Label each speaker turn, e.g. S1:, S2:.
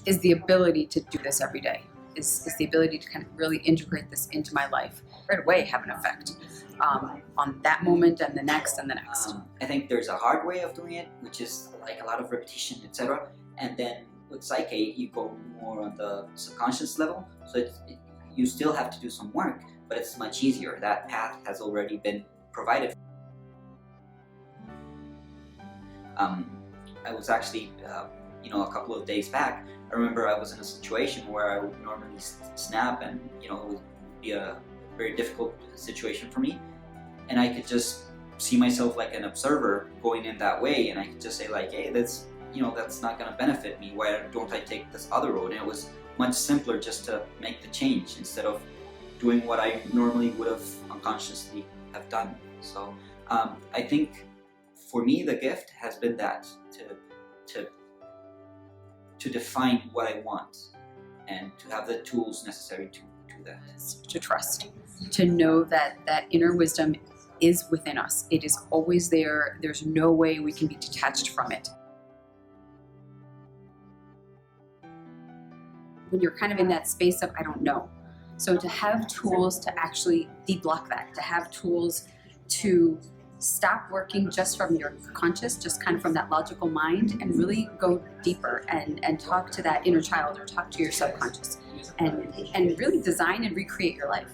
S1: is the ability to do this every day, is the ability to kind of really integrate this into my life right away, have an effect on that moment and the next and the next.
S2: I think there's a hard way of doing it, which is like a lot of repetition, etc. And then with PSYCH-K, you go more on the subconscious level. So you still have to do some work, but it's much easier. That path has already been provided. I was actually, a couple of days back, I remember I was in a situation where I would normally snap, and it would be a very difficult situation for me, and I could just see myself like an observer going in that way, and I could just say like, hey, that's not going to benefit me. Why don't I take this other road? And it was much simpler just to make the change instead of doing what I normally would have unconsciously have done. So I think for me the gift has been that to define what I want and to have the tools necessary to do that.
S1: To trust, to know that that inner wisdom is within us. It is always there. There's no way we can be detached from it. When you're kind of in that space of I don't know. So to have tools to actually deblock that, to have tools to stop working just from your conscious, just kind of from that logical mind, and really go deeper and talk to that inner child or talk to your subconscious and really design and recreate your life.